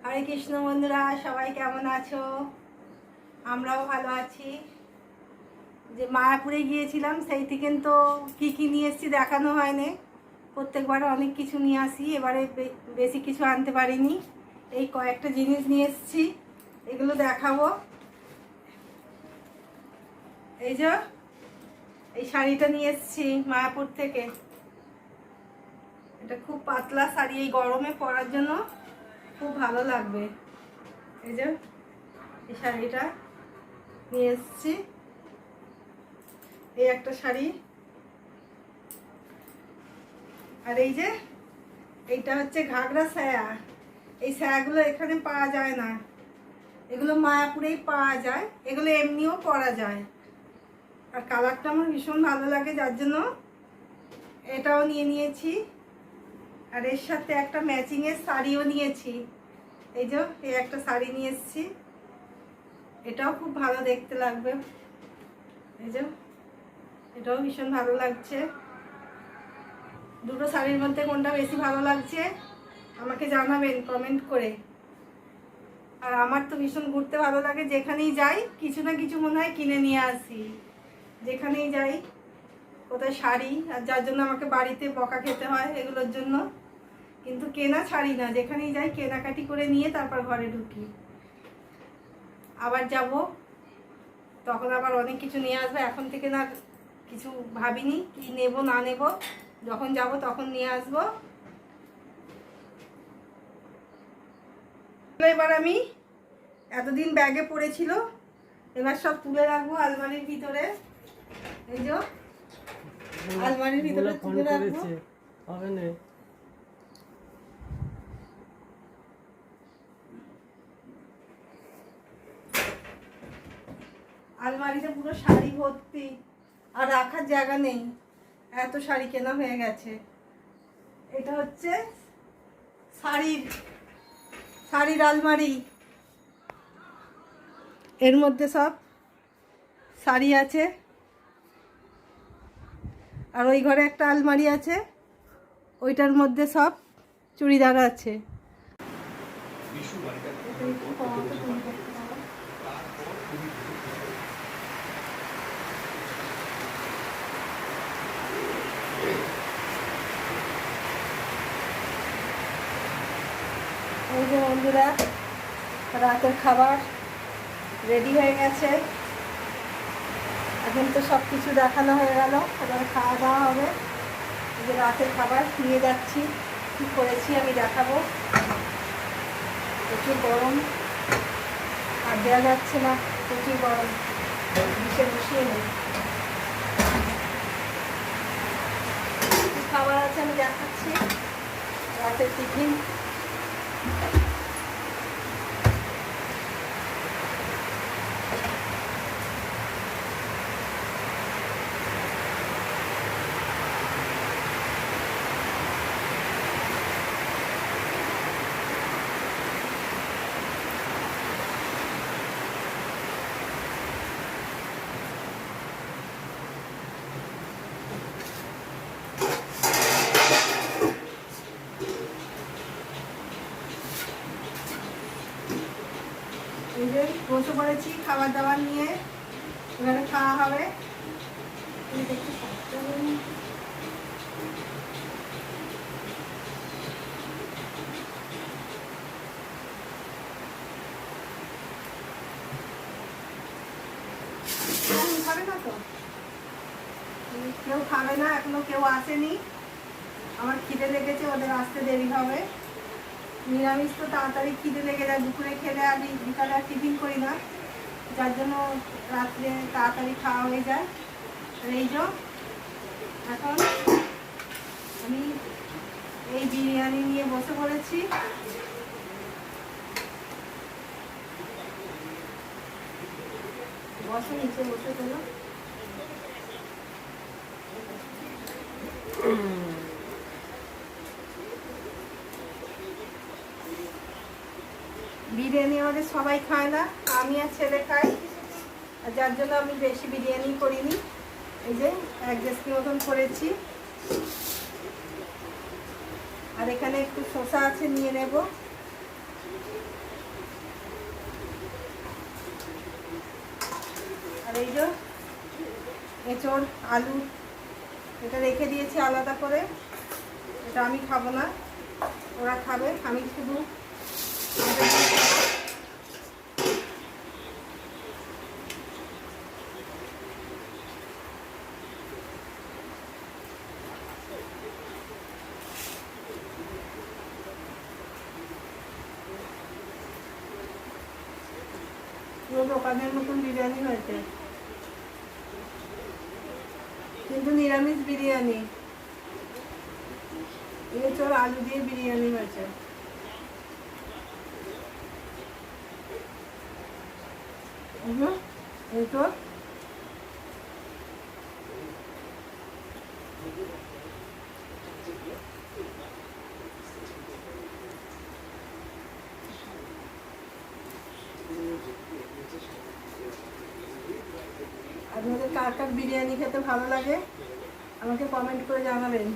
হরে কৃষ্ণ বন্ধুরা, সবাই কেমন আছো? আমরাও ভালো আছি। যে মায়াপুরে গিয়েছিলাম সেই থেকে তো কী কী নিয়ে এসেছি দেখানো হয়নি। প্রত্যেকবার অনেক কিছু নিয়ে আসি, এবারে বেশি কিছু আনতে পারিনি। এই কয়েকটা জিনিস নিয়ে এসেছি, এগুলো দেখাবো। এই যে এই শাড়িটা নিয়ে এসেছি মায়াপুর থেকে। এটা খুব পাতলা শাড়ি, এই গরমে পরার জন্য খুব ভালো লাগবে। এই যে এই শাড়িটা নিয়ে এসেছি, এই একটা শাড়ি। আর এই যে এইটা হচ্ছে ঘাগরা সায়া। এই সায়াগুলো এখানে পাওয়া যায় না, এগুলো মায়াপুরেই পাওয়া যায়। এগুলো এমনিও পরা যায়, আর কালারটা আমার ভীষণ ভালো লাগে, যার জন্য এটাও নিয়ে নিয়েছি। আর এর সাথে একটা ম্যাচিংয়ের শাড়িও নিয়েছি। এই যে এই একটা শাড়ি নিয়ে এসেছি, এটাও খুব ভালো দেখতে লাগবে। এই যে এটাও ভীষণ ভালো লাগছে। দুটো শাড়ির মধ্যে কোনটা বেশি ভালো লাগছে আমাকে জানাবেন কমেন্ট করে। আর আমার তো ভীষণ ঘুরতে ভালো লাগে, যেখানেই যাই কিছু না কিছু মনে হয় কিনে নিয়ে আসি। যেখানেই যাই কোথায় শাড়ি, আর যার জন্য আমাকে বাড়িতে বকা খেতে হয় এগুলোর জন্য। কিন্তু কেনা ছাড়ি না, যেখানেই যাই কেনাকাটি করে নিয়ে তারপর ঘরে ঢুকি। আবার যাব তখন আবার অনেক কিছু নিয়ে আসবো। এখন থেকে না কিছু ভাবিনি কি নেব না নেব, যখন যাব তখন নিয়ে আসবো। এবার আমি এতদিন ব্যাগে পড়েছিল, এবার সব তুলে রাখবো আলমারির ভিতরে। এই যে আলমারির ভিতরে তুলে রাখবো। আলমারিতে পুরো শাড়ি ভর্তি, আর রাখার জায়গা নেই, এত শাড়ি কেনা হয়ে গেছে। এটা হচ্ছে শাড়ির আলমারি, এর মধ্যে সব শাড়ি আছে। আর ওই ঘরে একটা আলমারি আছে, ওইটার মধ্যে সব চুড়িদার আছে। এই যে বন্ধুরা, রাতের খাবার রেডি হয়ে গেছে। এখন তো সব কিছু দেখানো হয়ে গেল, এবারে খাওয়া দাওয়া হবে। এই যে রাতের খাবার নিয়ে যাচ্ছি, কী করেছি আমি দেখাবো। প্রচুর গরম, আর দেওয়া যাচ্ছে না, প্রচুর গরম। বসিয়ে নেই, খাবার আছে আমি দেখাচ্ছি। রাতের টিফিন, এই যে বসে পড়েছি খাবার দাবার নিয়ে, এবারে খাওয়া হবে। খাবে না তো, কেউ খাবে না, এখনো কেউ আসেনি। আমার খিদে লেগেছে, ওদের আসতে দেরি হবে। নিরামিষ তো তাড়াতাড়ি খিদে লেগে যায়, দুপুরে খেলে আর বিকালে আর টিফিন করি না, যার জন্য রাত্রে তাড়াতাড়ি খাওয়া হয়ে যায়। আর এই যে এখন আমি এই বিরিয়ানি নিয়ে বসে পড়েছি। বসে নিচে বসে চলো। বিরিয়ানি আমাদের সবাই খায় না, আমি আর ছেলে খাই, আর যার জন্য আমি বেশি বিরিয়ানি করিনি। এই যে এক দেশকি মতন করেছি। আর এখানে একটু শসা আছে, নিয়ে নেব। এই যে এঁচড় আলু, এটা রেখে দিয়েছি আলাদা করে। এটা আমি খাবো না, ওরা খাবে, আমি শুধু পুরো দোকানের মতন বিরিয়ানি হয়েছে, কিন্তু নিরামিষ বিরিয়ানি। এঁচড় আলু দিয়ে বিরিয়ানি হয়েছে। এঁচড় আপনাদের কার কার বিরিয়ানি খেতে ভালো লাগে আমাকে কমেন্ট করে জানাবেন।